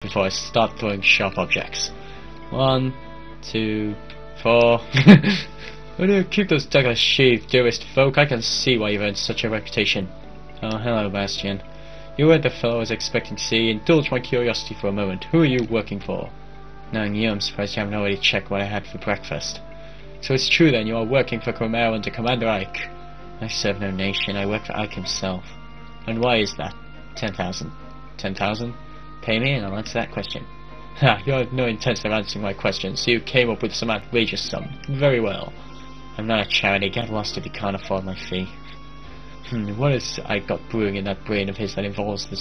before I start throwing sharp objects. 1, 2, 4. Oh no, keep those daggers sheathed, dearest folk. I can see why you've earned such a reputation. Oh, hello, Bastion. You weren't the fellow I was expecting to see. Indulge my curiosity for a moment. Who are you working for? Knowing you, I'm surprised you haven't already checked what I had for breakfast. So it's true then, you are working for Chimera under Commander Ike. I serve no nation, I work for Ike himself. And why is that? 10,000. 10,000? Pay me and I'll answer that question. Ha, you have no intention of answering my question, so you came up with some outrageous sum. Very well. I'm not a charity, get lost if you can't afford my fee. What has I got brewing in that brain of his that involves the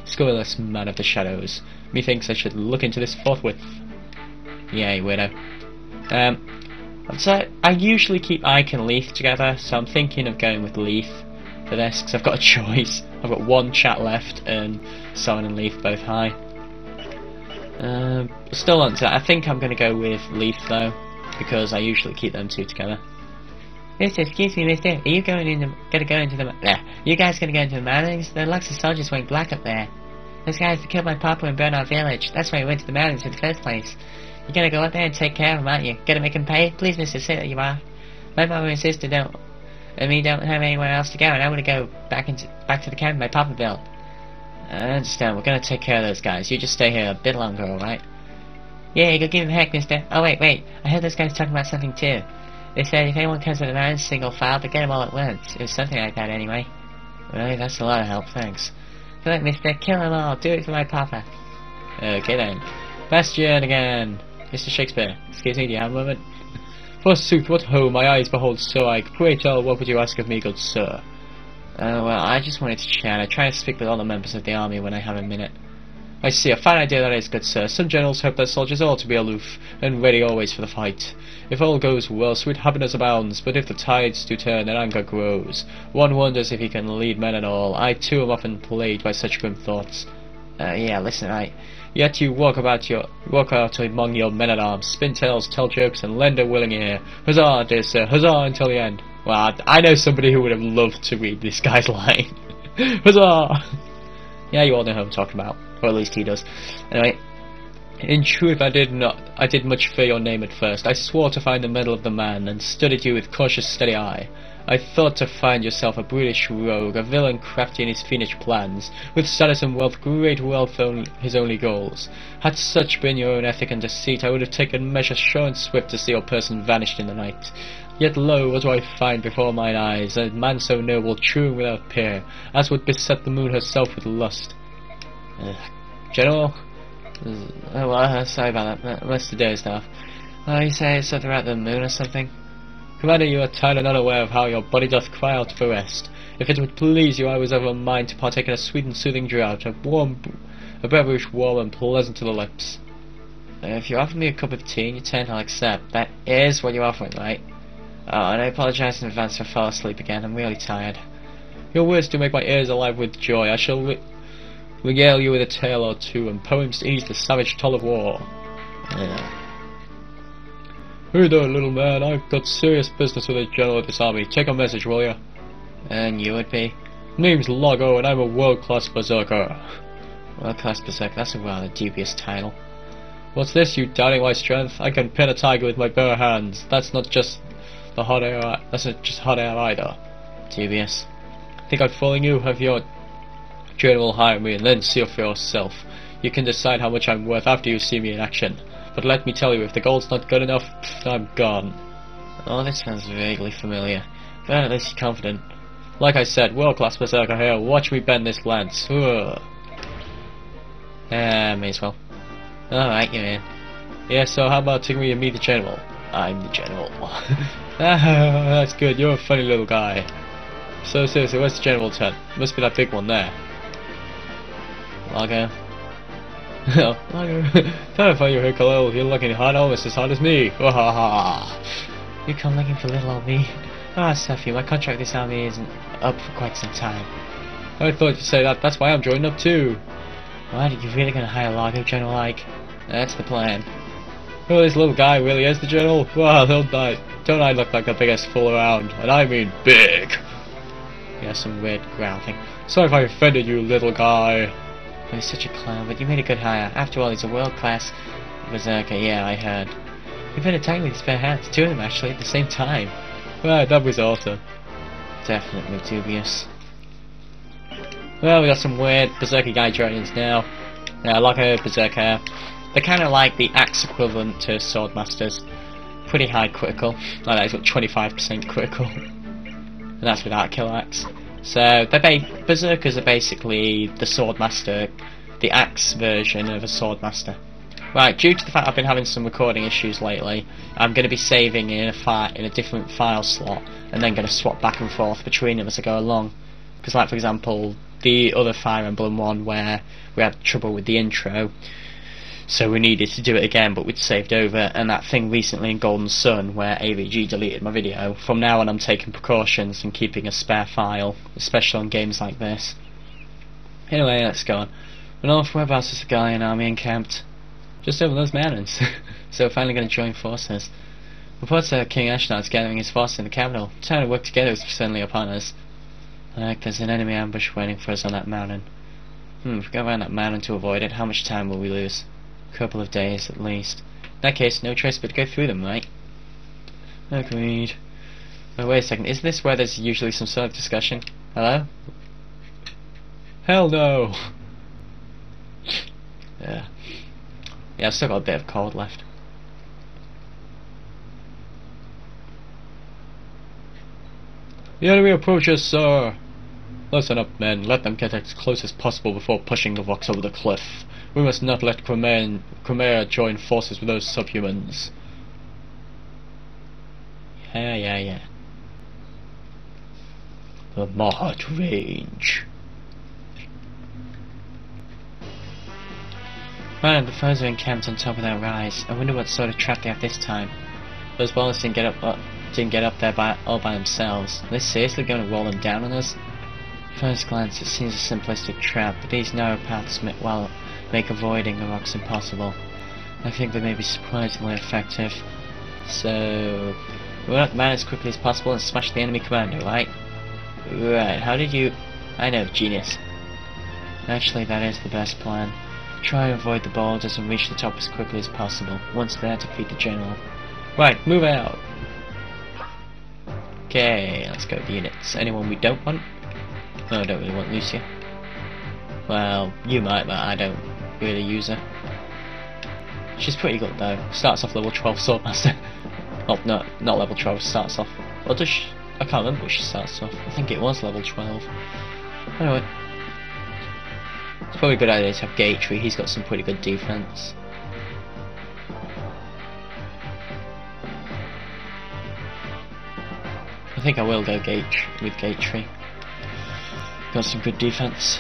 scurrilous man of the shadows? Methinks I should look into this forthwith. Yay, widow. So I usually keep Ike and Leith together, so I'm thinking of going with Leith for this, because I've got a choice. I've got one chat left, and Soren and Leith both high. Still on to that. I think I'm going to go with Leith though, because I usually keep them two together. Mister, excuse me, mister, are you going into the you guys gonna go into the mountains? There are lots of soldiers wearing black up there. Those guys that killed my papa and burned our village. That's why we went to the mountains in the first place. You're gonna go up there and take care of them, aren't you? Gonna make them pay? Please, mister, say that you are. My mama and sister don't have anywhere else to go, and I want to go back to the camp my papa built. I understand, we're gonna take care of those guys. You just stay here a bit longer, alright? Yeah, go give him a heck, mister. Oh, wait. I heard those guys talking about something, too. They said if anyone comes to the mountains single file, to get them all at once. It was something like that, anyway. Really? That's a lot of help, thanks. Come on, mister. Kill them all. Do it for my papa. Okay, then. Bastion again. Mr. Shakespeare. Excuse me, do you have a moment? Forsooth, what ho, my eyes behold Sir Ike. Pray tell, what would you ask of me, good sir? Well, I just wanted to chat. I try to speak with all the members of the army when I have a minute. I see, a fine idea that is, good sir. Some generals hope their soldiers ought to be aloof, and ready always for the fight. If all goes well, sweet happiness abounds, but if the tides do turn, then anger grows. One wonders if he can lead men at all. I too am often plagued by such grim thoughts. Yeah, listen, yet you walk out among your men-at-arms, spin tales, tell jokes, and lend a willing ear. Huzzah, dear sir, huzzah until the end. Well, I know somebody who would have loved to read this guy's line. Huzzah! Yeah, you all know who I'm talking about. Or at least he does. Anyway, in truth I did much fear your name at first. I swore to find the mettle of the man, and studied you with cautious steady eye. I thought to find yourself a brutish rogue, a villain crafty in his fiendish plans, with status and wealth, great wealth his only goals. Had such been your own ethic and deceit, I would have taken measures sure and swift to see your person vanished in the night. Yet lo, what do I find before mine eyes? A man so noble, true and without peer, as would beset the moon herself with lust. General? Oh, well, sorry about that. Must have dozed off. Oh, you say something about the moon or something? Commander, you are tired and unaware of how your body doth cry out for rest. If it would please you, I was of a mind to partake in a sweet and soothing draught, a beverage warm and pleasant to the lips. If you offer me a cup of tea in your tent, I'll accept. That is what you're offering, right? Oh, and I apologize in advance if I fall asleep again. I'm really tired. Your words do make my ears alive with joy. I shall regale you with a tale or two, and poems to ease the savage toll of war. Hey there, little man. I've got serious business with the general of this army. Take a message, will you? And you would be? Name's Lago, and I'm a world-class berserker. World-class berserker? That's a rather dubious title. What's this, you doubting my strength? I can pin a tiger with my bare hands. That's not just the hot air. That's not just hot air either. Dubious. Think I'd fooling you? Have your general hire me and then see for yourself. You can decide how much I'm worth after you see me in action. But let me tell you, if the gold's not good enough, I'm gone. Oh, this sounds vaguely familiar. But at least you're confident. Like I said, world-class berserker here. Watch me bend this lance. May as well. Alright, you're in. Yeah, so how about taking me to meet the general? I'm the general. That's good. You're a funny little guy. So seriously, where's the general tent? Must be that big one there. Lago. Oh, Lago. Time to find your hair, Khalil. You're looking hot, almost as hot as me. You come looking for little old me? Ah, Sophie, my contract with this army isn't up for quite some time. I thought you'd say that. That's why I'm joining up too. What, are you really gonna hire Lago, General Ike? That's the plan. Oh, this little guy really is the general? Wow, don't I look like the biggest fool around? And I mean big. Yeah, some weird growl thing. Sorry if I offended you, little guy. He's such a clown, but you made a good hire. After all, he's a world-class berserker. Yeah, I heard. You've been attacking with his bare hands. Two of them, actually, at the same time. Wow, that was awesome. Definitely dubious. Well, we got some weird berserker guy dragons now. Yeah, like a berserker. They're kind of like the axe equivalent to swordmasters. Pretty high critical. Like that, he's got 25% critical. And that's without kill axe. So, berserkers are basically the swordmaster, the axe version of a swordmaster. Right, due to the fact I've been having some recording issues lately, I'm going to be saving in a different file slot, and then going to swap back and forth between them as I go along. Because, like for example, the other Fire Emblem one where we had trouble with the intro, so we needed to do it again, but we'd saved over, and that thing recently in Golden Sun where AVG deleted my video. From now on I'm taking precautions and keeping a spare file, especially on games like this. Anyway, let's go on. We're north, whereabouts is the Gallian army encamped? Just over those mountains. So we're finally going to join forces. Reports that King Ashnard's gathering his forces in the capital. Time to work together is certainly upon us. Like there's an enemy ambush waiting for us on that mountain. If we go around that mountain to avoid it, how much time will we lose? A couple of days at least. In that case, no choice but to go through them, right? Agreed. Oh, wait a second, is this where there's usually some sort of discussion? Hello? Hell no! Yeah. Yeah, I've still got a bit of cold left. The enemy approaches, sir! Listen up, men. Let them get as close as possible before pushing the rocks over the cliff. We must not let Crimea join forces with those subhumans. Yeah. The Mahat Range. Right, the foes are encamped on top of that rise. I wonder what sort of trap they have this time. Those ballers didn't get up there all by themselves. Are they seriously going to roll them down on us? First glance, it seems a simplistic trap, but these narrow paths make avoiding the rocks impossible. I think they may be surprisingly effective. So, we run up the mountain as quickly as possible and smash the enemy commander, right? Right, how did you... I know, genius. Actually, that is the best plan. Try and avoid the boulders and reach the top as quickly as possible. Once there, defeat the general. Right, move out! Okay, let's go with the units. Anyone we don't want? No, I don't really want Lucia. Well, you might, but I don't really use her. She's pretty good though. Starts off level 12 Swordmaster. Oh, no, not level 12, starts off... Or does she? I can't remember what she starts off. I think it was level 12. Anyway. It's probably a good idea to have Gatry, he's got some pretty good defense. I think I will go with Gatry. Got some good defense.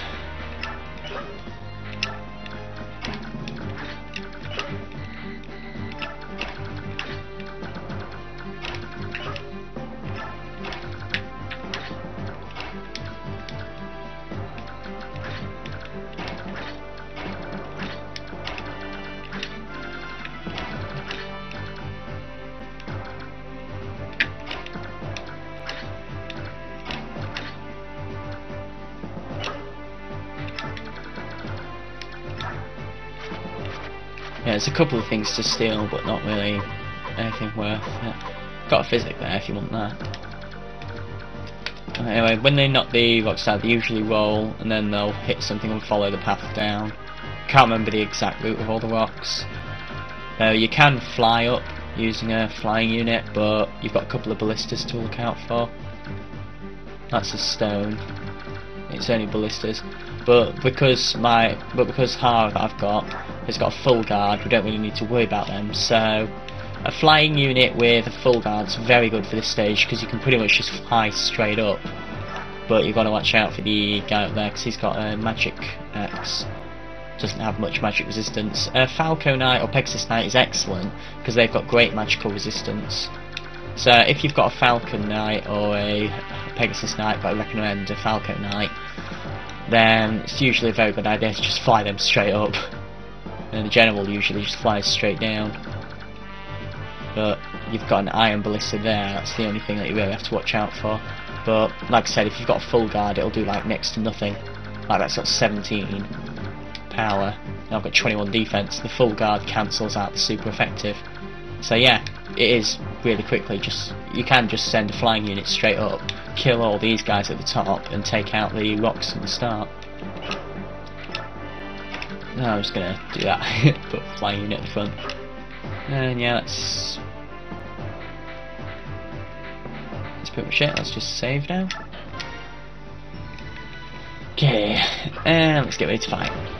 Yeah, there's a couple of things to steal, but not really anything worth it. Got a physic there if you want that. Anyway, when they knock the rocks out, they usually roll, and then they'll hit something and follow the path down. Can't remember the exact route of all the rocks. You can fly up using a flying unit, but you've got a couple of ballistas to look out for. That's a stone. It's only ballistas. But because Har that I've got has got a full guard, we don't really need to worry about them. So a flying unit with a full guard's very good for this stage because you can pretty much just fly straight up. But you've got to watch out for the guy up there because he's got a magic axe. Doesn't have much magic resistance. Falco Knight or Pegasus Knight is excellent because they've got great magical resistance. So if you've got a Falcon Knight or a Pegasus Knight, but I recommend a Falco Knight, then it's usually a very good idea to just fly them straight up. And the general usually just flies straight down. But you've got an iron ballista there, that's the only thing that you really have to watch out for. But like I said, if you've got a full guard, it'll do like next to nothing. Like that's got 17. power, and I've got 21 defense. The full guard cancels out the super effective. So yeah, it is really quickly. You can just send a flying unit straight up, kill all these guys at the top, and take out the rocks at the start. No, I'm just gonna do that. Put a flying unit at the front. And yeah, that's pretty much it. Let's just save now. Okay, and let's get ready to fight.